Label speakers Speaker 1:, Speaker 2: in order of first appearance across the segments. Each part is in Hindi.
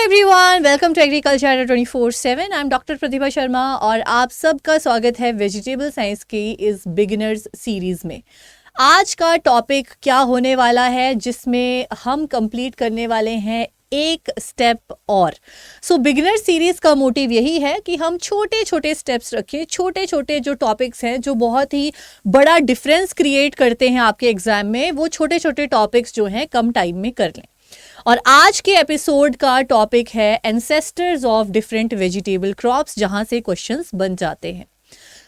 Speaker 1: Everyone, welcome to agriculture 24/7। I am doctor Pratibha Sharma और आप सबका स्वागत है वेजिटेबल साइंस की इस बिगिनर्स सीरीज में। आज का टॉपिक क्या होने वाला है जिसमें हम कंप्लीट करने वाले हैं एक स्टेप और। बिगिनर सीरीज का मोटिव यही है कि हम छोटे छोटे स्टेप्स रखें, छोटे छोटे जो टॉपिक्स हैं जो बहुत ही बड़ा डिफरेंस क्रिएट करते हैं आपके एग्जाम में, वो छोटे छोटे टॉपिक्स जो हैं कम टाइम में कर लें। और आज के एपिसोड का टॉपिक है ancestors of different vegetable crops, जहां से क्वेश्चंस बन जाते हैं।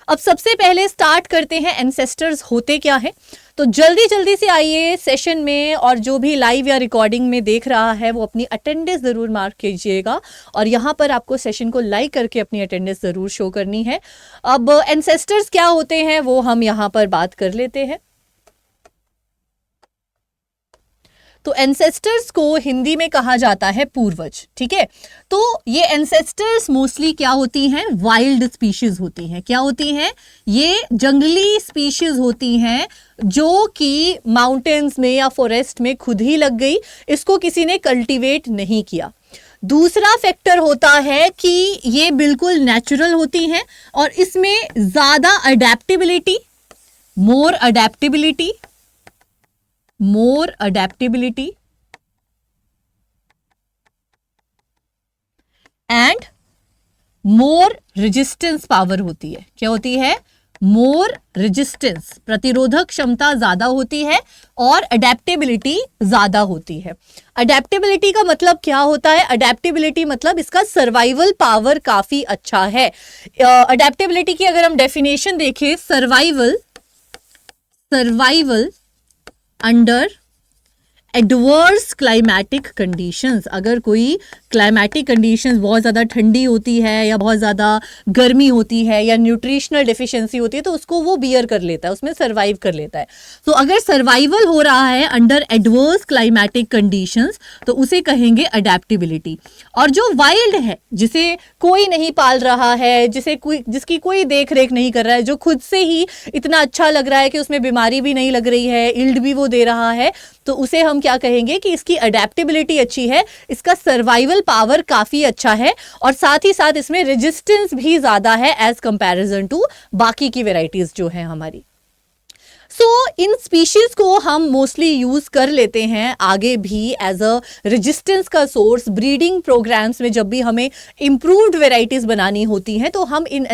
Speaker 1: अब सबसे पहले स्टार्ट करते हैं एंसेस्टर्स होते क्या है। तो जल्दी जल्दी से आइए सेशन में, और जो भी लाइव या रिकॉर्डिंग में देख रहा है वो अपनी अटेंडेंस ज़रूर मार्क कीजिएगा, और यहाँ पर आपको सेशन को लाइक करके अपनी अटेंडेंस ज़रूर शो करनी है। अब एंसेस्टर्स क्या होते हैं वो हम यहाँ पर बात कर लेते हैं। तो एंसेस्टर्स को हिंदी में कहा जाता है पूर्वज, ठीक है। तो ये एंसेस्टर्स मोस्टली क्या होती हैं? वाइल्ड स्पीशीज होती हैं। क्या होती हैं? ये जंगली स्पीशीज होती हैं जो कि माउंटेन्स में या फॉरेस्ट में खुद ही लग गई, इसको किसी ने कल्टीवेट नहीं किया। दूसरा फैक्टर होता है कि ये बिल्कुल नेचुरल होती हैं और इसमें ज़्यादा adaptability, more adaptability and more resistance power होती है। क्या होती है? मोर रेजिस्टेंस, प्रतिरोधक क्षमता ज्यादा होती है और अडेप्टेबिलिटी ज्यादा होती है। अडेप्टेबिलिटी का मतलब क्या होता है? अडेप्टेबिलिटी मतलब इसका सर्वाइवल पावर काफी अच्छा है। अडेप्टेबिलिटी की अगर हम डेफिनेशन देखें, survival under adverse climatic conditions. अगर कोई क्लाइमेटिक कंडीशंस बहुत ज़्यादा ठंडी होती है या बहुत ज़्यादा गर्मी होती है या न्यूट्रिशनल डेफिशिएंसी होती है तो उसको वो बियर कर लेता है, उसमें सर्वाइव कर लेता है। तो अगर सर्वाइवल हो रहा है अंडर एडवर्स क्लाइमेटिक कंडीशंस तो उसे कहेंगे अडेप्टेबिलिटी। और जो वाइल्ड है, जिसे कोई नहीं पाल रहा है, जिसकी कोई देख रेख नहीं कर रहा है, जो खुद से ही इतना अच्छा लग रहा है कि उसमें बीमारी भी नहीं लग रही है, इल्ड भी वो दे रहा है, तो उसे हम क्या कहेंगे कि इसकी अडेप्टेबिलिटी अच्छी है, इसका सर्वाइवल पावर काफी अच्छा है और साथ ही साथ इसमें रेजिस्टेंस भी ज्यादा है एज कंपैरिजन टू बाकी की वैरायटीज जो है हमारी। इन स्पीशीज को हम मोस्टली यूज कर लेते हैं आगे भी एज अ रेजिस्टेंस का सोर्स। ब्रीडिंग प्रोग्राम्स में जब भी हमें इम्प्रूव्ड वेराइटीज बनानी होती हैं तो हम इन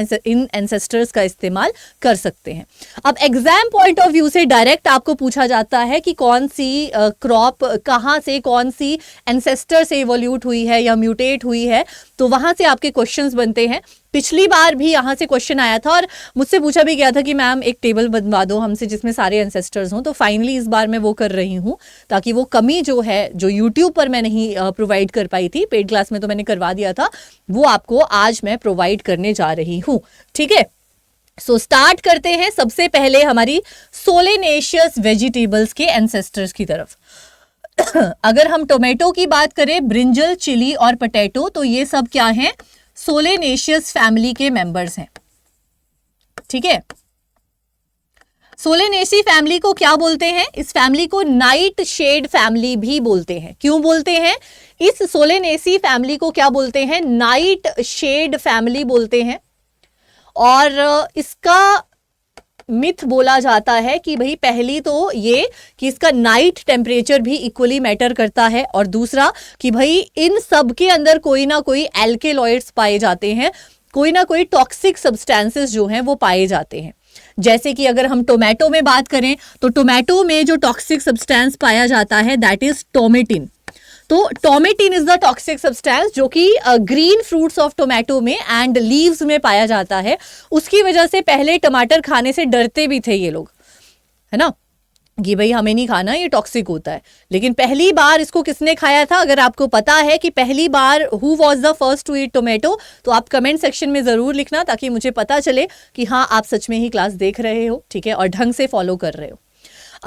Speaker 1: एंसेस्टर्स का इस्तेमाल कर सकते हैं। अब एग्जाम पॉइंट ऑफ व्यू से डायरेक्ट आपको पूछा जाता है कि कौन सी क्रॉप कहाँ से, कौन सी एंसेस्टर से इवोल्यूट हुई है या म्यूटेट हुई है, तो वहां से आपके क्वेश्चंस बनते हैं। पिछली बार भी यहाँ से क्वेश्चन आया था और मुझसे पूछा भी गया था कि मैम एक टेबल बनवा दो हमसे जिसमें सारे एंसेस्टर्स हों। तो फाइनली इस बार मैं वो कर रही हूँ ताकि वो कमी जो है, जो यूट्यूब पर मैं नहीं प्रोवाइड कर पाई थी, पेड क्लास में तो मैंने करवा दिया था, वो आपको आज मैं प्रोवाइड करने जा रही हूँ, ठीक है। स्टार्ट करते हैं सबसे पहले हमारी सोलेनेशियस वेजिटेबल्स के एंसेस्टर्स की तरफ। अगर हम टोमेटो की बात करें, ब्रिंजल, चिली और पोटैटो, तो ये सब क्या हैं? सोलेनेशियस फैमिली के मेंबर्स हैं, ठीक है। सोलेनेसी फैमिली को क्या बोलते हैं? इस फैमिली को नाइट शेड फैमिली भी बोलते हैं। क्यों बोलते हैं? इस सोलेनेसी फैमिली को क्या बोलते हैं? नाइट शेड फैमिली बोलते हैं। और इसका मिथ बोला जाता है कि भाई पहली तो ये कि इसका नाइट टेम्परेचर भी इक्वली मैटर करता है, और दूसरा कि भाई इन सब के अंदर कोई ना कोई एल्केलॉइड्स पाए जाते हैं, कोई ना कोई टॉक्सिक सब्सटेंसेस जो हैं वो पाए जाते हैं। जैसे कि अगर हम टोमेटो में बात करें तो टोमेटो में जो टॉक्सिक सब्सटेंस पाया जाता है दैट इज टोमेटिन। तो tomatine is the toxic substance जो कि ग्रीन फ्रूट्स ऑफ टोमेटो में एंड लीव्स में पाया जाता है। उसकी वजह से पहले टमाटर खाने से डरते भी थे ये लोग, है ना, कि भाई हमें नहीं खाना, ये टॉक्सिक होता है। लेकिन पहली बार इसको किसने खाया था? अगर आपको पता है कि पहली बार who was the first to eat tomato, तो आप कमेंट सेक्शन में जरूर लिखना ताकि मुझे पता चले कि हाँ आप सच में ही क्लास देख रहे हो, ठीक है, और ढंग से फॉलो कर रहे हो।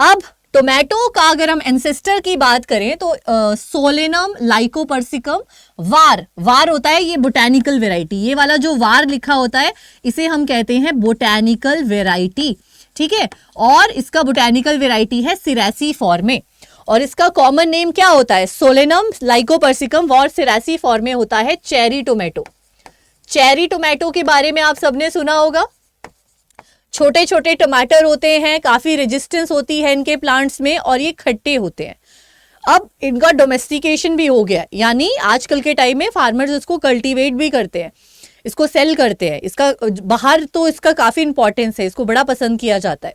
Speaker 1: अब टोमेटो का अगर हम एंसेस्टर की बात करें तो सोलेनम लाइकोपर्सिकम वार होता है, ये बोटैनिकल वेराइटी। ये वाला जो वार लिखा होता है इसे हम कहते हैं बोटैनिकल वेराइटी, ठीक है। और इसका बोटैनिकल वेराइटी है सिरेसी फॉर्मे। और इसका कॉमन नेम क्या होता है? सोलेनम लाइकोपर्सिकम वॉर सिरासी फॉर्मे होता है चेरी टोमेटो। चेरी टोमेटो के बारे में आप सबने सुना होगा। छोटे छोटे टमाटर होते हैं, काफी रेजिस्टेंस होती है इनके प्लांट्स में और ये खट्टे होते हैं। अब इनका डोमेस्टिकेशन भी हो गया, यानी आजकल के टाइम में फार्मर्स इसको कल्टीवेट भी करते हैं, इसको सेल करते हैं। इसका बाहर तो इसका काफी इंपॉर्टेंस है, इसको बड़ा पसंद किया जाता है।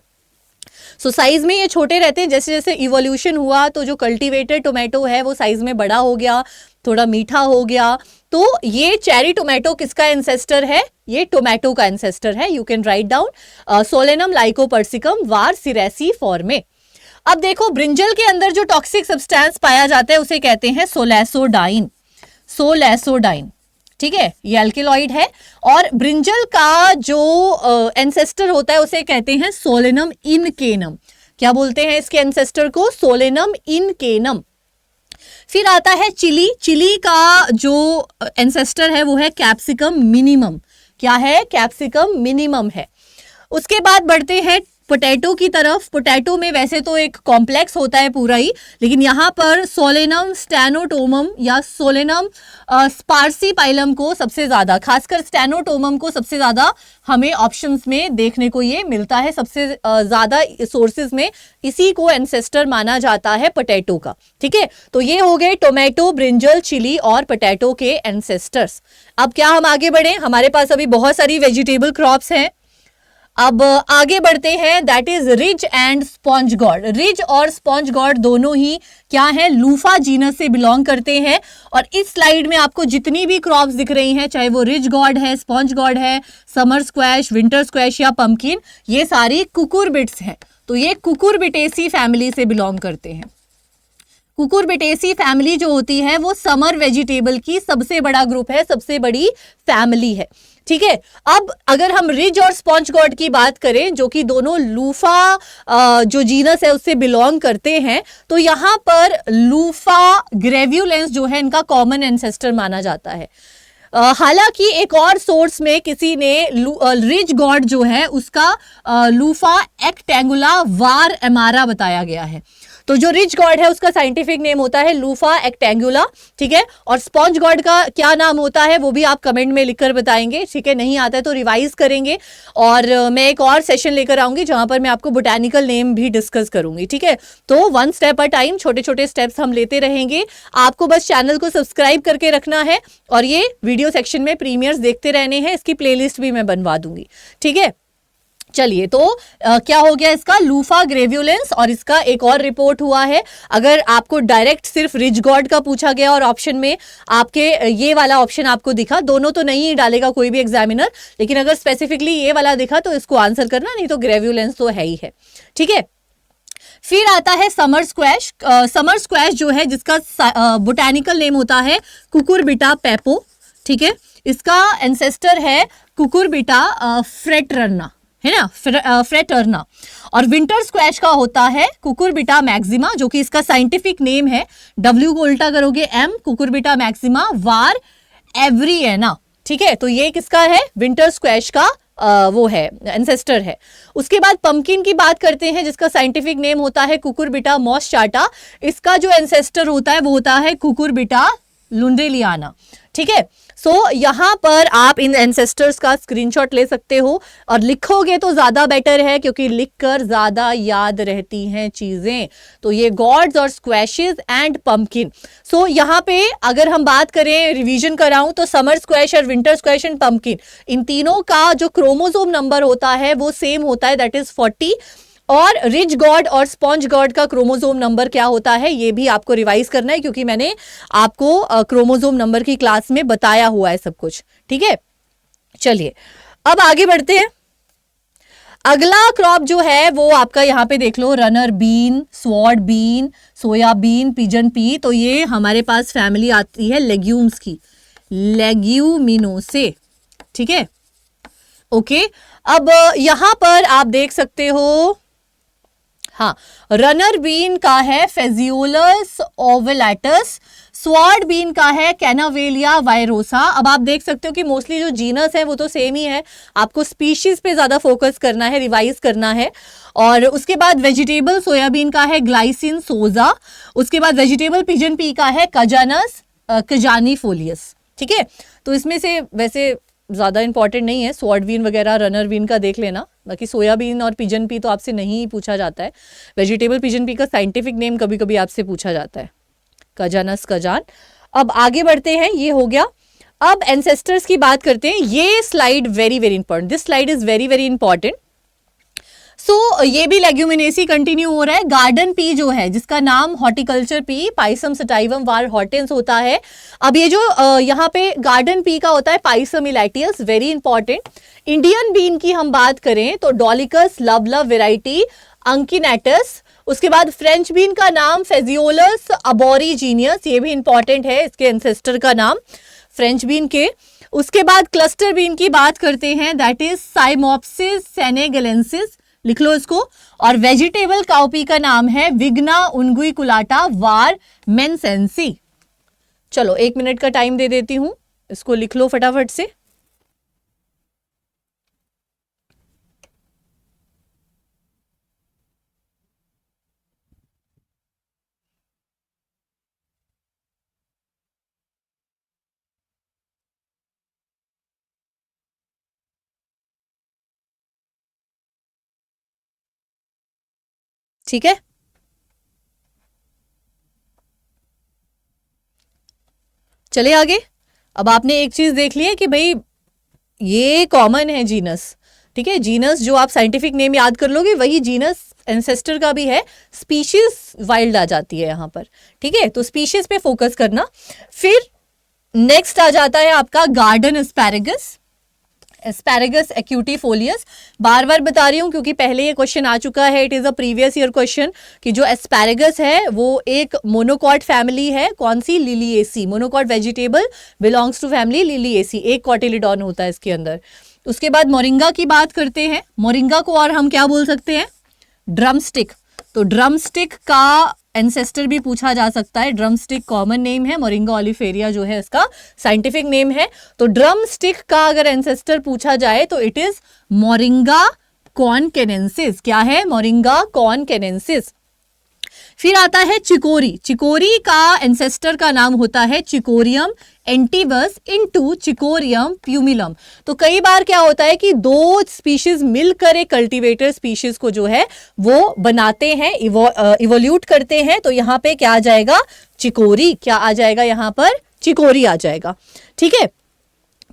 Speaker 1: सो साइज में ये छोटे रहते हैं। जैसे जैसे इवोल्यूशन हुआ तो जो कल्टीवेटेड टोमेटो है वो साइज में बड़ा हो गया, थोड़ा मीठा हो गया। तो ये चेरी टोमेटो किसका एंसेस्टर है? ये टोमेटो का एंसेस्टर है। You can write down Solanum lycopersicum var cerasiforme. अब देखो, ब्रिंजल के अंदर जो टॉक्सिक सब्सटेंस पाया जाता है उसे कहते हैं सोलैसोडाइन। सोलैसोडाइन, ठीक है, ये अल्केलॉइड है। और ब्रिंजल का जो एंसेस्टर होता है उसे कहते हैं सोलेनम इनकेनम। क्या बोलते हैं इसके एंसेस्टर को? सोलेनम इनकेनम। फिर आता है चिली। चिली का जो एंसेस्टर है वो है कैप्सिकम मिनिमम। क्या है? कैप्सिकम मिनिमम है। उसके बाद बढ़ते हैं पोटैटो की तरफ। पोटैटो में वैसे तो एक कॉम्प्लेक्स होता है पूरा ही, लेकिन यहाँ पर सोलेनम स्टेनोटोमम या सोलेनम स्पार्सिपाइलम को सबसे ज्यादा, खासकर स्टेनोटोमम को सबसे ज्यादा हमें ऑप्शंस में देखने को ये मिलता है। सबसे ज्यादा सोर्सेज में इसी को एंसेस्टर माना जाता है पोटैटो का। ठीक है, तो ये हो गए टोमेटो, ब्रिंजल, चिली और पोटैटो के एंसेस्टर्स। अब क्या हम आगे बढ़े? हमारे पास अभी बहुत सारी वेजिटेबल क्रॉप्स हैं। अब आगे बढ़ते हैं, that is ridge and sponge God. Ridge और स्पॉन्ज गॉड दोनों ही क्या है? लूफा जीनस से बिलोंग करते हैं। और इस स्लाइड में आपको जितनी भी क्रॉप्स दिख रही हैं, चाहे वो रिज गॉड है, स्पॉन्ज गॉड है, समर स्क्वैश, विंटर स्क्वैश या पंपकिन, ये सारी कुकुरबिट्स हैं। तो ये कुकुरबिटेसी फैमिली से बिलोंग करते हैं। कुकुरबिटेसी फैमिली जो होती है वो समर वेजिटेबल की सबसे बड़ा ग्रुप है, सबसे बड़ी फैमिली है। ठीक है, अब अगर हम रिज और स्पॉन्ज गॉड की बात करें, जो कि दोनों लूफा जो जीनस है उससे बिलोंग करते हैं, तो यहां पर लूफा ग्रेव्युलेंस जो है इनका कॉमन एंसेस्टर माना जाता है। हालांकि एक और सोर्स में किसी ने रिज गॉड जो है उसका लूफा एक्टेंगुला वार एमारा बताया गया है। तो जो रिच गॉड है उसका साइंटिफिक नेम होता है लूफा एक्टेंगुला। ठीक है, और स्पॉन्ज गॉड का क्या नाम होता है वो भी आप कमेंट में लिखकर बताएंगे। ठीक है, नहीं आता है तो रिवाइज करेंगे और मैं एक और सेशन लेकर आऊंगी जहां पर मैं आपको बोटैनिकल नेम भी डिस्कस करूंगी। ठीक है, तो वन स्टेप अ टाइम, छोटे छोटे स्टेप्स हम लेते रहेंगे। आपको बस चैनल को सब्सक्राइब करके रखना है और ये वीडियो सेक्शन में प्रीमियर्स देखते रहने हैं। इसकी प्लेलिस्ट भी मैं बनवा दूंगी। ठीक है, चलिए, तो क्या हो गया इसका? लूफा ग्रेव्युलेंस। और इसका एक और रिपोर्ट हुआ है। अगर आपको डायरेक्ट सिर्फ रिच गॉड का पूछा गया और ऑप्शन में आपके ये वाला ऑप्शन आपको दिखा, दोनों तो नहीं डालेगा कोई भी एग्जामिनर, लेकिन अगर स्पेसिफिकली ये वाला दिखा तो इसको आंसर करना, नहीं तो ग्रेव्युलेंस तो है ही है। ठीक है, फिर आता है समर स्क्वैश। समर स्क्वैश जो है जिसका बोटैनिकल नेम होता है कुकुरबिटा पेपो। ठीक है, इसका एंसेस्टर है कुकुरबिटा फ्रेटरना, है ना, फ्रेटरना। और विंटर स्क्वैश का होता है कुकुरबिटा मैक्सिमा, जो कि इसका साइंटिफिक नेम है, W को उल्टा करोगे M, कुकुरबिटा मैक्सिमा वार एवरिएना। ठीक है, तो ये किसका है? विंटर स्क्वैश का वो है, एंसेस्टर है। उसके बाद पंपकिन की बात करते हैं जिसका साइंटिफिक नेम होता है कुकुरबिटा मॉसचाटा। इसका जो एंसेस्टर होता है वो होता है कुकुरबिटा लुंडेलियाना। ठीक है, सो यहां पर आप इन एंसेस्टर्स का स्क्रीनशॉट ले सकते हो और लिखोगे तो ज्यादा बेटर है, क्योंकि लिखकर ज्यादा याद रहती हैं चीजें। तो ये गॉड्स और स्क्वैशेस एंड पंपकिन। सो यहां पे अगर हम बात करें, रिवीजन कराऊं, तो समर स्क्वैश और विंटर स्क्वैश एंड पंपकिन, इन तीनों का जो क्रोमोसोम नंबर होता है वो सेम होता है, दैट इज 40। और रिच गॉड और स्पॉन्ज गॉड का क्रोमोसोम नंबर क्या होता है ये भी आपको रिवाइज करना है, क्योंकि मैंने आपको क्रोमोसोम नंबर की क्लास में बताया हुआ है सब कुछ। ठीक है, चलिए अब आगे बढ़ते हैं। अगला क्रॉप जो है वो आपका यहाँ पे देख लो, runner bean, sword bean, soya bean, pigeon pea. तो ये हमारे पास फैमिली आती है लेग्यूम्स की, लेग्यूमिनोसे। ठीक है, ओके। अब यहां पर आप देख सकते हो, हाँ, रनर बीन का है फेजियोलस ओवेलेटस, स्वॉर्ड बीन का है कैनावेलिया वायरोसा। अब आप देख सकते हो कि मोस्टली जो जीनस है वो तो सेम ही है, आपको स्पीशीज पे ज्यादा फोकस करना है, रिवाइज करना है। और उसके बाद वेजिटेबल सोयाबीन का है ग्लाइसिन सोजा, उसके बाद वेजिटेबल पिजन पी का है कजानस कजानीफोलियस। ठीक है, तो इसमें से वैसे ज़्यादा इंपॉर्टेंट नहीं है, स्वॉर्ड बीन वगैरह रनर बीन का देख लेना, बाकी सोयाबीन और पिजन पी तो आपसे नहीं पूछा जाता है। वेजिटेबल पिजन पी का साइंटिफिक नेम कभी कभी आपसे पूछा जाता है, कजानस कजान। अब आगे बढ़ते हैं, ये हो गया। अब एंसेस्टर्स की बात करते हैं। ये slide very very important, this slide is very very important. So ये भी लेग्यूमिनेसी कंटिन्यू हो रहा है। गार्डन पी जो है, जिसका नाम हॉर्टिकल्चर पी पाइसम सटाइवम वार हॉर्टेंस होता है। अब ये जो यहाँ पे गार्डन पी का होता है Pisum elatius, very important. Indian bean की हम बात करें तो डॉलिकस लवलव वेराइटी अंकिनेटस। उसके बाद फ्रेंच बीन का नाम फेजियोलस अबोरिजीनियस, ये भी इंपॉर्टेंट है, इसके एंसेस्टर का नाम फ्रेंच बीन के। उसके बाद क्लस्टर बीन की बात करते हैं, दैट इज साइमोप्सिस सेनेगलेंसिस, लिख लो इसको। और वेजिटेबल काउपी का नाम है विग्ना उनगुइकुलाटा वार मेंसेंसी। चलो 1 मिनट का टाइम दे देती हूं, इसको लिख लो फटाफट से। ठीक है, चले आगे। अब आपने एक चीज देख ली है कि भाई ये कॉमन है जीनस, ठीक है, जीनस जो आप साइंटिफिक नेम याद कर लोगे वही जीनस एंसेस्टर का भी है, स्पीशीज वाइल्ड आ जाती है यहां पर। ठीक है, तो स्पीशीज पे फोकस करना। फिर नेक्स्ट आ जाता है आपका गार्डन एस्पैरेगस, एस्पैरेगस एक्यूटीफोलियस। बार बार बता रही हूं क्योंकि पहले ये क्वेश्चन आ चुका है, it is a previous year question, कि जो एस्पैरेगस है वो एक मोनोकॉट फैमिली है। कौन सी? Liliaceae. Monocot vegetable belongs to family Liliaceae, एक कॉटिलिडॉन होता है इसके अंदर। उसके बाद मोरिंगा की बात करते हैं। मोरिंगा को और हम क्या बोल सकते हैं? ड्रमस्टिक। तो ड्रमस्टिक का एंसेस्टर भी पूछा जा सकता है। ड्रमस्टिक कॉमन नेम है, मोरिंगा ओलिफेरिया जो है इसका साइंटिफिक नेम है। तो ड्रमस्टिक का अगर एंसेस्टर पूछा जाए तो इट इज मोरिंगा कॉनकेनेंसिस। क्या है? मोरिंगा कॉनकेनेंसिस। फिर आता है चिकोरी। चिकोरी का एंसेस्टर का नाम होता है चिकोरियम एंटीबस इनटू चिकोरियम प्यूमिलम। तो कई बार क्या होता है कि दो स्पीशीज मिलकर एक कल्टीवेटर स्पीशीज को जो है वो बनाते हैं, इवोल्यूट करते हैं। तो यहां पे क्या आ जाएगा? चिकोरी। क्या आ जाएगा यहां पर? चिकोरी आ जाएगा। ठीक है,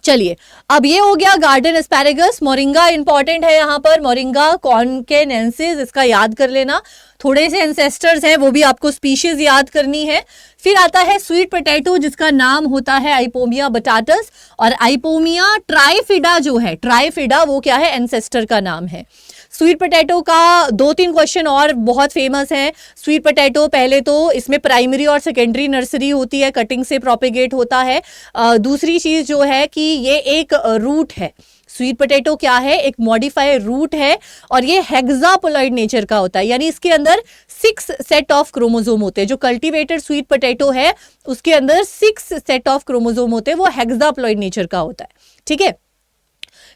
Speaker 1: चलिए अब ये हो गया गार्डन एस्पैरेगस। मोरिंगा इंपॉर्टेंट है यहां पर, मोरिंगा कॉनकेनेंसिस, इसका याद कर लेना। थोड़े से एंसेस्टर्स हैं, वो भी आपको स्पीशीज याद करनी है। फिर आता है स्वीट पोटैटो, जिसका नाम होता है आइपोमिया बटाटस। और आइपोमिया ट्राइफिडा जो है, ट्राइफिडा वो क्या है? एंसेस्टर का नाम है। स्वीट पोटैटो का 2-3 क्वेश्चन और बहुत फेमस है। स्वीट पोटैटो पहले तो इसमें प्राइमरी और सेकेंडरी नर्सरी होती है, कटिंग से प्रोपेगेट होता है। दूसरी चीज जो है कि ये एक रूट है। स्वीट पोटैटो क्या है? एक मॉडिफाइड रूट है और ये हेक्सापोलॉइड नेचर का होता है, यानी इसके अंदर 6 सेट ऑफ क्रोमोसोम होते हैं। जो कल्टीवेटेड स्वीट पोटैटो है उसके अंदर 6 सेट ऑफ क्रोमोसोम होते हैं, वो हेक्सापोलॉइड नेचर का होता है। ठीक है,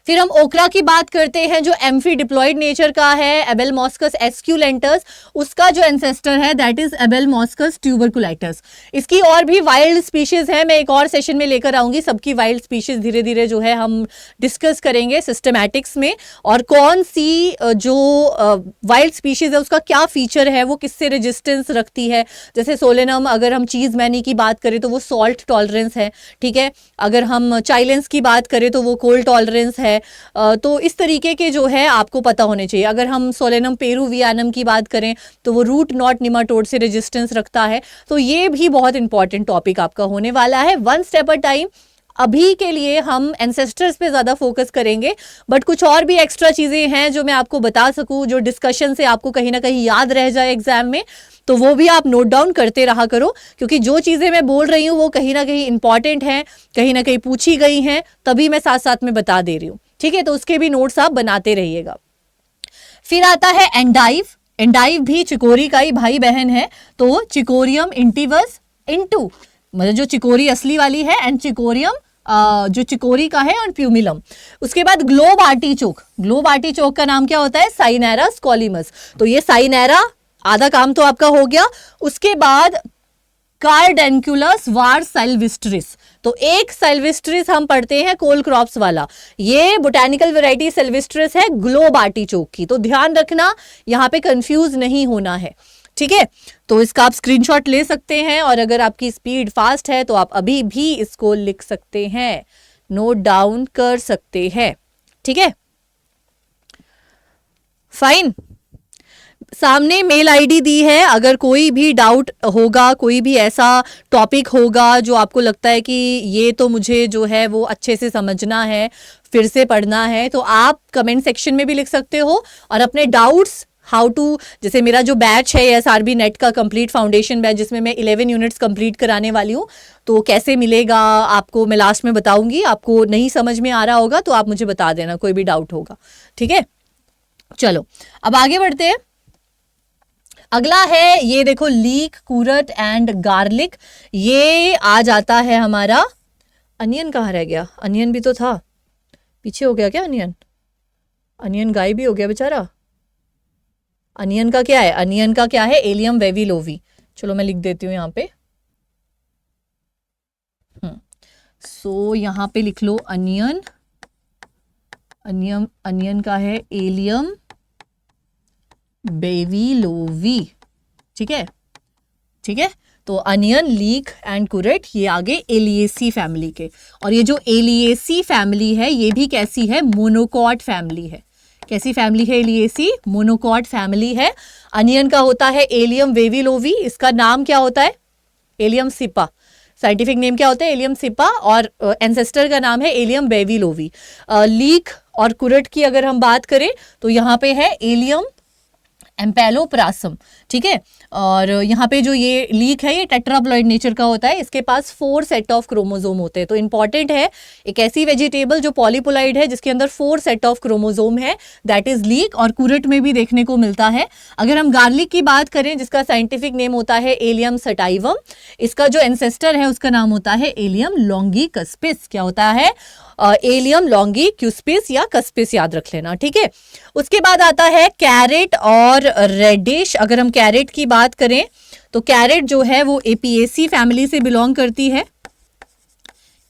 Speaker 1: फिर हम ओकरा की बात करते हैं जो एम्फी डिप्लॉइड नेचर का है, एबेलमॉस्कस एस्क्यूलेंटस। उसका जो एंसेस्टर है दैट इज एबेलमॉस्कस ट्यूबरकुलाइटस। इसकी और भी वाइल्ड स्पीशीज है, मैं एक और सेशन में लेकर आऊंगी। सबकी वाइल्ड स्पीशीज धीरे धीरे जो है हम डिस्कस करेंगे सिस्टमैटिक्स में, और कौन सी जो वाइल्ड स्पीशीज है उसका क्या फीचर है, वो किससे रेजिस्टेंस रखती है। जैसे सोलेनम, अगर हम चीज मैनी की बात करें तो वो सॉल्ट टॉलरेंस है। ठीक है, अगर हम चाइलेंस की बात करें तो वो कोल्ड टॉलरेंस है। तो इस तरीके के जो है आपको पता होने चाहिए। अगर हम सोलेनम पेरुवियानम की बात करें तो वो रूट नॉट निमाटोड से रेजिस्टेंस रखता है। तो ये भी बहुत इंपॉर्टेंट टॉपिक आपका होने वाला है। One step a time. अभी के लिए हम एंसेस्टर्स पे ज्यादा फोकस करेंगे, बट कुछ और भी एक्स्ट्रा चीजें हैं जो मैं आपको बता सकूं, जो डिस्कशन से आपको कहीं ना कहीं याद रह जाए एग्जाम में, तो वो भी आप नोट डाउन करते रहा करो। क्योंकि जो चीजें मैं बोल रही हूँ वो कहीं ना कहीं इंपॉर्टेंट हैं, कहीं ना कहीं पूछी गई हैं, तभी मैं साथ साथ में बता दे रही हूँ। ठीक है, तो उसके भी नोट्स आप बनाते रहिएगा। फिर आता है एंडाइव। एंडाइव भी चिकोरी का ही भाई बहन है, तो चिकोरियम इंटिवस इंटू, मतलब जो चिकोरी असली वाली है, एंड चिकोरियम जो चिकोरी का है, एंड प्यूमिलम। उसके बाद ग्लोब आर्टिचोक, ग्लोब आर्टिचोक का नाम क्या होता है? साइनेरा स्कॉलिमस। तो ये साइनेरा, आधा काम तो आपका हो गया। उसके बाद कार्डेंकुलस वार सिल्वेस्ट्रिस, तो एक सिल्वेस्ट्रिस हम पढ़ते हैं कोल क्रॉप्स वाला, ये बोटेनिकल वैरायटी सिल्वेस्ट्रिस है ग्लोब आर्टिचोक की। तो ध्यान रखना, यहाँ पे कंफ्यूज नहीं होना है, ठीक है। तो इसका आप स्क्रीनशॉट ले सकते हैं, और अगर आपकी स्पीड फास्ट है तो आप अभी भी इसको लिख सकते हैं, नोट डाउन कर सकते हैं, ठीक है, फाइन। सामने मेल आईडी दी है, अगर कोई भी डाउट होगा, कोई भी ऐसा टॉपिक होगा जो आपको लगता है कि ये तो मुझे जो है वो अच्छे से समझना है, फिर से पढ़ना है, तो आप कमेंट सेक्शन में भी लिख सकते हो, और अपने डाउट्स हाउ टू, जैसे मेरा जो बैच है SRB नेट का कंप्लीट फाउंडेशन बैच, जिसमें मैं 11 यूनिट्स कंप्लीट कराने वाली हूँ, तो कैसे मिलेगा आपको मैं लास्ट में बताऊंगी। आपको नहीं समझ में आ रहा होगा तो आप मुझे बता देना, कोई भी डाउट होगा, ठीक है। चलो अब आगे बढ़ते हैं। अगला है ये देखो, लीक, कुरट एंड गार्लिक। ये आ जाता है हमारा, अनियन कहाँ रह गया? अनियन भी तो था, पीछे हो गया क्या अनियन? अनियन गायब भी हो गया बेचारा। अनियन का क्या है? अनियन का क्या है? एलियम वेविलोवी। चलो मैं लिख देती हूँ यहाँ पे। सो यहाँ पे लिख लो अनियन, अनियन का है एलियम बेविलोवी, ठीक है, ठीक है। तो अनियन, लीक एंड कुरेट ये आगे एलिएसी फैमिली के। और ये जो एलिएसी फैमिली है ये भी कैसी है? मोनोकॉट फैमिली है। कैसी फैमिली है एलिएसी? मोनोकॉट फैमिली है। अनियन का होता है एलियम वेविलोवी, इसका नाम क्या होता है? एलियम सिपा, साइंटिफिक नेम क्या होता है? एलियम सिपा, और एंसेस्टर का नाम है एलियम बेविलोवी। लीक और कुरेट की अगर हम बात करें तो यहाँ पे है एलियम एम्पेलोप्रासम, ठीक है। और यहाँ पे जो ये लीक है ये टेट्राप्लॉइड नेचर का होता है, इसके पास 4 सेट ऑफ क्रोमोसोम होते हैं। तो इंपॉर्टेंट है, एक ऐसी वेजिटेबल जो पॉलीपोलाइड है जिसके अंदर 4 सेट ऑफ क्रोमोसोम है, दैट इज लीक, और कुरेट में भी देखने को मिलता है। अगर हम गार्लिक की बात करें जिसका साइंटिफिक नेम होता है एलियम सटाइवम, इसका जो एंसेस्टर है उसका नाम होता है एलियम लॉन्गिकस्पिस। क्या होता है? एलियम लॉन्गिक्यूस्पिस या कस्पिस, याद रख लेना, ठीक है। उसके बाद आता है कैरेट और रेडिश। अगर हम कैरेट की बात करें तो कैरेट जो है वो एपिएसी फैमिली से बिलोंग करती है,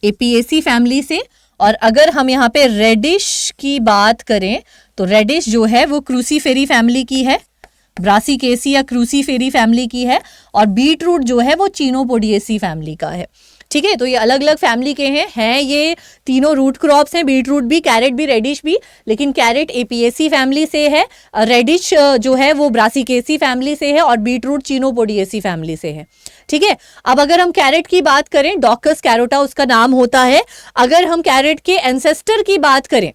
Speaker 1: एपिएसी फैमिली से। और अगर हम यहाँ पे रेडिश की बात करें तो रेडिश जो है वो क्रूसीफेरी फैमिली की है, ब्रासिकेसी या क्रूसीफेरी फैमिली की है। और बीट रूट जो है वो चीनोपोडिएसी फैमिली का है, ठीक है। तो ये अलग अलग फैमिली के हैं ये तीनों रूट क्रॉप्स हैं, बीट रूट भी, कैरेट भी, रेडिश भी। लेकिन कैरेट एपिएसी फैमिली से है, रेडिश जो है वो ब्रासिकेसी फैमिली से है, और बीट रूट चीनोपोडिएसी फैमिली से है, ठीक है। अब अगर हम कैरेट की बात करें, डॉकस कैरोटा उसका नाम होता है। अगर हम कैरेट के एंसेस्टर की बात करें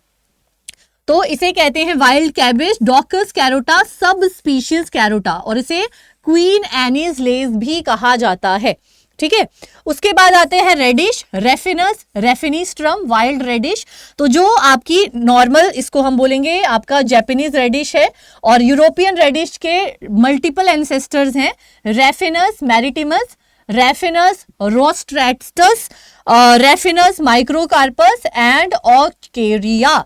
Speaker 1: तो इसे कहते हैं वाइल्ड कैबेज, डॉकस कैरोटा सब स्पीशीज कैरोटा, और इसे क्वीन एनीज लेज भी कहा जाता है, ठीक है। उसके बाद आते हैं रेडिश, रेफिनस, रेफिनिस्ट्रम, वाइल्ड रेडिश। तो जो आपकी नॉर्मल, इसको हम बोलेंगे आपका जापानीज रेडिश है, और यूरोपियन रेडिश के मल्टीपल एंसेस्टर्स हैं, रेफिनस मैरिटिमस, रेफिनस रोस्ट्रेटस, रेफिनस माइक्रोकार्पस एंड ऑर्केरिया।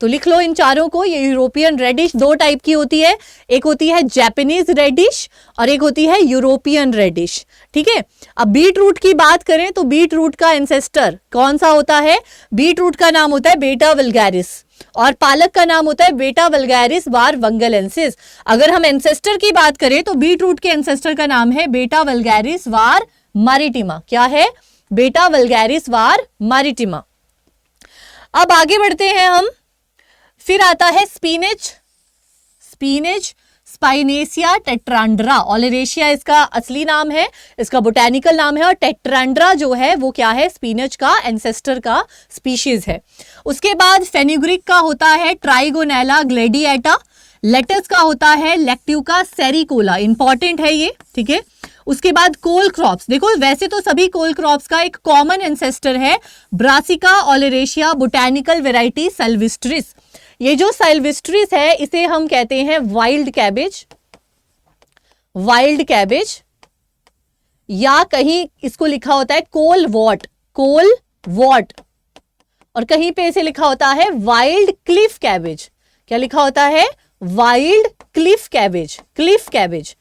Speaker 1: तो लिख लो इन चारों को। ये यूरोपियन रेडिश 2 टाइप की होती है, एक होती है जापानीज रेडिश और एक होती है यूरोपियन रेडिश, ठीक है। अब बीट रूट की बात करें तो बीट रूट का एंसेस्टर कौन सा होता है? बीट रूट का नाम होता है बेटा वल्गैरिस, और पालक का नाम होता है बेटा वल्गैरिस वार वंगलेंसिस। अगर हम एंसेस्टर की बात करें तो बीट रूट के एंसेस्टर का नाम है बेटा वल्गैरिस वार मैरिटिमा। क्या है? बेटा वल्गैरिस वार मैरिटिमा। अब आगे बढ़ते हैं हम। फिर आता है स्पिनच, स्पिनच स्पाइनेसिया टेट्रांड्रा, ओलेरेशिया इसका असली नाम है, इसका बोटेनिकल नाम है, और टेट्रांड्रा जो है वो क्या है? स्पिनच का एंसेस्टर का स्पीशीज है। उसके बाद फेनुग्रीक का होता है ट्राइगोनेला ग्लेडिएटा, लेटस का होता है लेक्ट्यूका सेरिकोला, इंपॉर्टेंट है ये, ठीक है। उसके बाद कोल क्रॉप्स, देखो वैसे तो सभी कोल क्रॉप्स का एक कॉमन एंसेस्टर है ब्रासिका ओलेरेशिया बोटेनिकल वेराइटी सिल्वेस्ट्रिस। ये जो सिल्वेस्ट्रिस है इसे हम कहते हैं वाइल्ड कैबेज, वाइल्ड कैबेज, या कहीं इसको लिखा होता है कोल वॉट, कोल वॉट, और कहीं पे इसे लिखा होता है वाइल्ड क्लिफ कैबेज। क्या लिखा होता है? Wild Cliff cabbage, Cliff cabbage.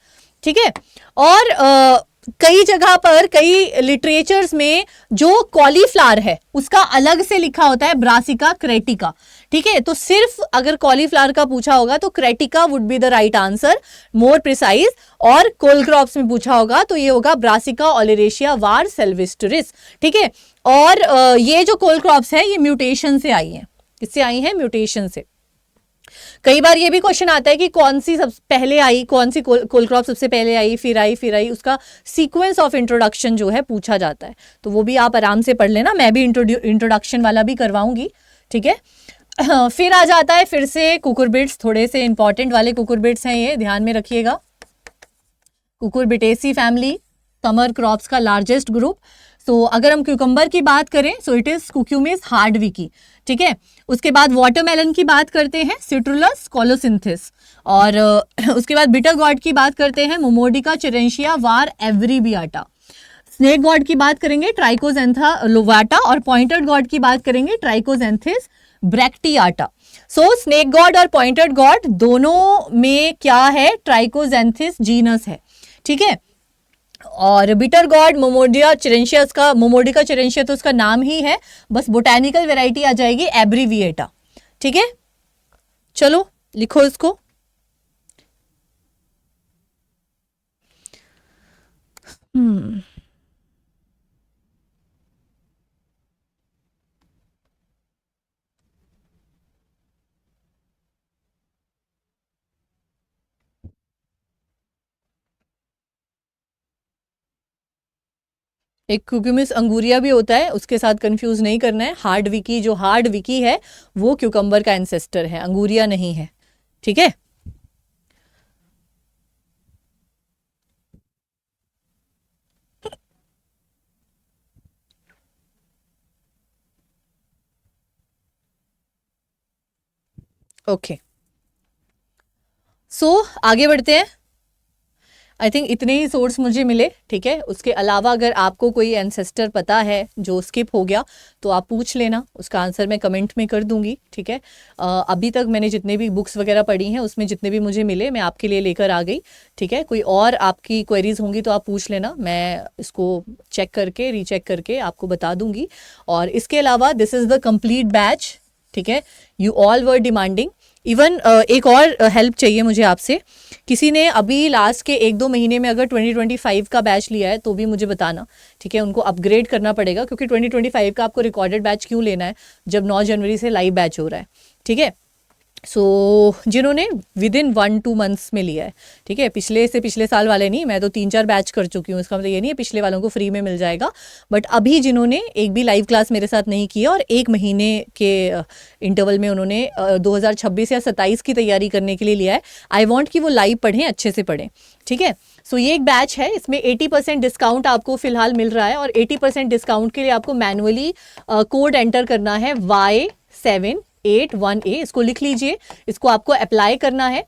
Speaker 1: ठीक है। और कई जगह पर, कई लिटरेचर्स में जो कॉलीफ्लावर है उसका अलग से लिखा होता है ब्रासिका क्रेटिका। ठीक है। तो सिर्फ अगर कॉलीफ्लावर का पूछा होगा तो cretica would be the right answer, more precise. और कोल क्रॉप्स में पूछा होगा तो ये होगा ब्रासिका ओलेरेशिया वार सिल्वेस्ट्रिस। ठीक है। और ये जो कोल क्रॉप्स है ये म्यूटेशन से आई है। किससे आई है? म्यूटेशन से। कई बार ये भी क्वेश्चन आता है कि कौन सी सब पहले आई, कौन सी कोल क्रॉप सबसे पहले आई, फिर आई, उसका सीक्वेंस ऑफ इंट्रोडक्शन जो है पूछा जाता है। तो वो भी आप आराम से पढ़ लेना, मैं भी इंट्रोडक्शन वाला भी करवाऊंगी। ठीक है। फिर आ जाता है फिर से कुकुरबिट्स, थोड़े से इंपॉर्टेंट वाले कुकुरबिट्स हैं ये, ध्यान में रखिएगा। कुकुरबिटेसी फैमिली, समर क्रॉप्स का लार्जेस्ट ग्रुप। सो अगर हम क्यूकम्बर की बात करें सो इट इज कुक्यूमिस हार्डविकी। ठीक है। उसके बाद वाटरमेलन की बात करते हैं, सिट्रुलस कोलोसिंथिस। और उसके बाद बिटर गॉड की बात करते हैं, मोमोडिका चिरेंशिया वार एवरीबियाटा। स्नेक गॉड की बात करेंगे, ट्राइकोजेंथा लोवाटा। और पॉइंटेड गॉड की बात करेंगे, ट्राइकोजेंथिस ब्रैक्टियाटा। सो स्नेक गॉड और पॉइंटेड गॉड दोनों में क्या है? ट्राइकोजेंथिस जीनस है। ठीक है। और बिटर गॉड मोमोडिया चिरेंशिया, उसका मोमोडिका चिरेंशिया तो उसका नाम ही है, बस बोटैनिकल वेराइटी आ जाएगी एब्रीविएटा। ठीक है। चलो लिखो इसको। एक क्यूक्यूमिस अंगूरिया भी होता है, उसके साथ कंफ्यूज नहीं करना है। हार्ड विकी, जो हार्ड विकी है वो क्यूकम्बर का एंसेस्टर है, अंगूरिया नहीं है। ठीक है। ओके। सो आगे बढ़ते हैं। आई थिंक इतने ही सोर्स मुझे मिले। ठीक है। उसके अलावा अगर आपको कोई एंसेस्टर पता है जो स्किप हो गया तो आप पूछ लेना, उसका आंसर मैं कमेंट में कर दूंगी। ठीक है। अभी तक मैंने जितने भी बुक्स वगैरह पढ़ी हैं उसमें जितने भी मुझे मिले मैं आपके लिए लेकर आ गई। ठीक है। कोई और आपकी क्वेरीज होंगी तो आप पूछ लेना, मैं इसको चेक करके रीचेक करके आपको बता दूंगी। और इसके अलावा this is the complete batch. ठीक है। You all were demanding. Even एक और हेल्प चाहिए मुझे आपसे। किसी ने अभी लास्ट के 1-2 महीने में अगर 2025 का बैच लिया है तो भी मुझे बताना। ठीक है। उनको अपग्रेड करना पड़ेगा, क्योंकि 2025 का आपको रिकॉर्डेड बैच क्यों लेना है जब 9 जनवरी से लाइव बैच हो रहा है। ठीक है। सो जिन्होंने विद इन 1-2 मंथ्स में लिया है। ठीक है। पिछले से पिछले साल वाले नहीं, मैं तो 3-4 बैच कर चुकी हूँ, इसका मतलब ये नहीं है पिछले वालों को फ्री में मिल जाएगा। बट अभी जिन्होंने एक भी लाइव क्लास मेरे साथ नहीं किया और 1 महीने के इंटरवल में उन्होंने 2026 या 27 की तैयारी करने के लिए लिया है, आई वॉन्ट कि वो लाइव पढ़ें, अच्छे से पढ़ें। ठीक है। सो ये एक बैच है, इसमें 80% डिस्काउंट आपको फिलहाल मिल रहा है। और 80% डिस्काउंट के लिए आपको मैनुअली कोड एंटर करना है Y781A। इसको लिख लीजिए, इसको आपको अप्लाई करना है।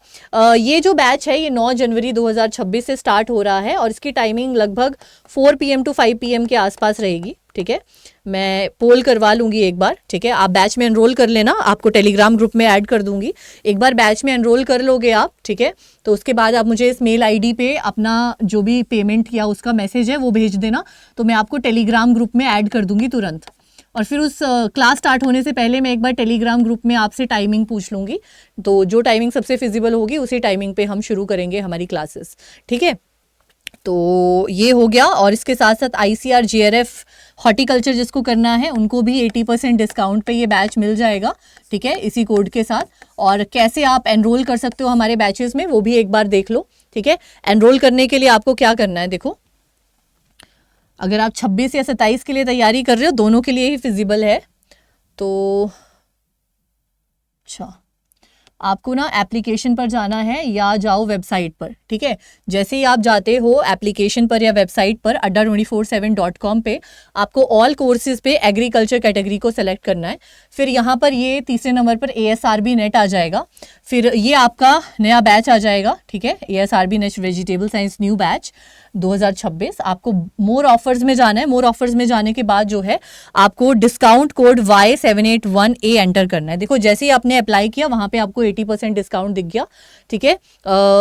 Speaker 1: ये जो बैच है ये 9 जनवरी 2026 से स्टार्ट हो रहा है और इसकी टाइमिंग लगभग 4 PM to 5 PM के आसपास रहेगी। ठीक है। मैं पोल करवा लूँगी एक बार। ठीक है। आप बैच में एनरोल कर लेना, आपको टेलीग्राम ग्रुप में ऐड कर दूँगी। एक बार बैच में एनरोल कर लोगे आप, ठीक है, तो उसके बाद आप मुझे इस मेल आईडी पे अपना जो भी पेमेंट या उसका मैसेज है वो भेज देना, तो मैं आपको टेलीग्राम ग्रुप में ऐड कर दूँगी तुरंत। और फिर उस क्लास स्टार्ट होने से पहले मैं एक बार टेलीग्राम ग्रुप में आपसे टाइमिंग पूछ लूँगी, तो जो टाइमिंग सबसे फिजिबल होगी उसी टाइमिंग पे हम शुरू करेंगे हमारी क्लासेस। ठीक है। तो ये हो गया। और इसके साथ साथ ICR GRF हॉर्टिकल्चर जिसको करना है उनको भी 80% डिस्काउंट पे ये बैच मिल जाएगा। ठीक है। इसी कोड के साथ। और कैसे आप एनरोल कर सकते हो हमारे बैचेस में वो भी एक बार देख लो। ठीक है। एनरोल करने के लिए आपको क्या करना है, देखो, अगर आप 26 या 27 के लिए तैयारी कर रहे हो, दोनों के लिए ही फिजिबल है, तो अच्छा आपको ना एप्लीकेशन पर जाना है या जाओ वेबसाइट पर, ठीक है। जैसे ही आप जाते हो एप्लीकेशन पर या वेबसाइट पर adda247.com पे, आपको ऑल कोर्सेज पे एग्रीकल्चर कैटेगरी को सेलेक्ट करना है। फिर यहाँ पर ये तीसरे नंबर पर ASRB नेट आ जाएगा, फिर ये आपका नया बैच आ जाएगा, ठीक है, ASRB net vegetable science new batch 2026। आपको मोर ऑफर्स में जाना है। मोर ऑफर्स में जाने के बाद जो है आपको डिस्काउंट कोड Y781A एंटर करना है। देखो जैसे ही आपने अप्लाई किया वहां पे आपको 80% डिस्काउंट दिख गया, ठीक है।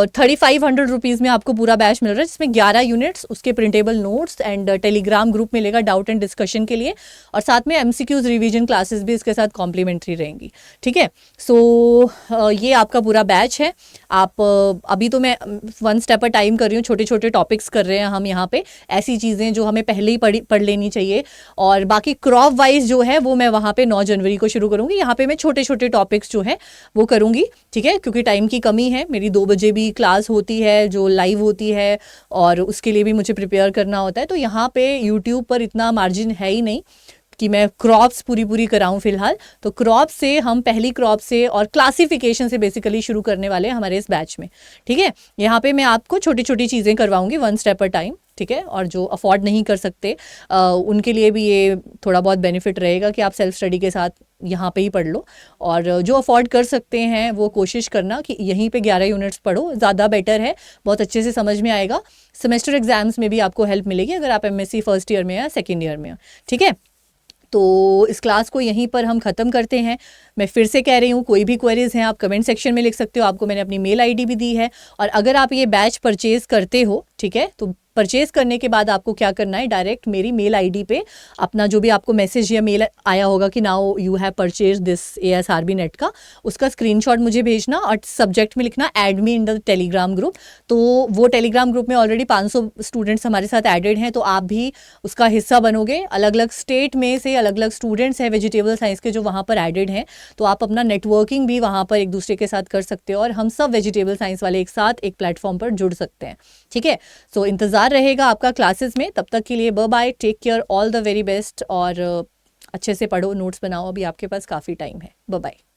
Speaker 1: 3500 रुपीज़ में आपको पूरा बैच मिल रहा है, जिसमें 11 यूनिट्स, उसके printable notes and Telegram group मिलेगा डाउट एंड डिस्कशन के लिए, और साथ में MCQs रिवीजन क्लासेस भी इसके साथ कॉम्प्लीमेंट्री रहेंगी, ठीक है। सो ये आपका पूरा बैच है। आप अभी तो मैं 1 स्टेप अ टाइम कर रही हूँ, छोटे छोटे टॉपिक्स कर रहे हैं हम यहाँ पे, ऐसी चीज़ें जो हमें पहले ही पढ़ लेनी चाहिए। और बाकी क्रॉप वाइज जो है वो मैं वहाँ पे 9 जनवरी को शुरू करूँगी। यहाँ पे मैं छोटे छोटे टॉपिक्स जो है वो करूँगी, ठीक है, क्योंकि टाइम की कमी है। मेरी 2 बजे भी क्लास होती है जो लाइव होती है, और उसके लिए भी मुझे प्रिपेयर करना होता है। तो यहाँ पे यूट्यूब पर इतना मार्जिन है ही नहीं कि मैं क्रॉप्स पूरी कराऊं फिलहाल। तो क्रॉप से हम पहली क्रॉप से और क्लासिफिकेशन से बेसिकली शुरू करने वाले हैं हमारे इस बैच में, ठीक है। यहाँ पे मैं आपको छोटी छोटी चीज़ें करवाऊंगी 1 स्टेप अ टाइम, ठीक है। और जो अफोर्ड नहीं कर सकते उनके लिए भी ये थोड़ा बहुत बेनिफिट रहेगा कि आप सेल्फ स्टडी के साथ यहाँ पे ही पढ़ लो। और जो अफोर्ड कर सकते हैं वो कोशिश करना कि यहीं पे 11 यूनिट्स पढ़ो, ज़्यादा बेटर है, बहुत अच्छे से समझ में आएगा। सेमेस्टर एग्जाम्स में भी आपको हेल्प मिलेगी अगर आप MSc फर्स्ट ईयर में या सेकेंड ईयर में हो, ठीक है। तो इस क्लास को यहीं पर हम ख़त्म करते हैं। मैं फिर से कह रही हूँ, कोई भी क्वेरीज हैं आप कमेंट सेक्शन में लिख सकते हो। आपको मैंने अपनी मेल ID भी दी है। और अगर आप ये बैच परचेज़ करते हो, ठीक है, तो परचेज करने के बाद आपको क्या करना है, डायरेक्ट मेरी मेल ID पे अपना जो भी आपको मैसेज या मेल आया होगा कि now you have purchase this ASRB net का, उसका स्क्रीनशॉट मुझे भेजना और सब्जेक्ट में लिखना add me in the Telegram group. तो वो टेलीग्राम ग्रुप में ऑलरेडी 500 स्टूडेंट्स हमारे साथ एडेड हैं, तो आप भी उसका हिस्सा बनोगे। अलग अलग स्टेट में से अलग अलग स्टूडेंट्स हैं वेजिटेबल साइंस के जो वहाँ पर एडेड हैं, तो आप अपना नेटवर्किंग भी वहाँ पर एक दूसरे के साथ कर सकते हो और हम सब वेजिटेबल साइंस वाले एक साथ एक प्लेटफॉर्म पर जुड़ सकते हैं, ठीक है। सो इंतज़ार रहेगा आपका क्लासेस में। तब तक के लिए bye bye, take care, all the very best, और अच्छे से पढ़ो, नोट्स बनाओ, अभी आपके पास काफ़ी टाइम है। Bye bye.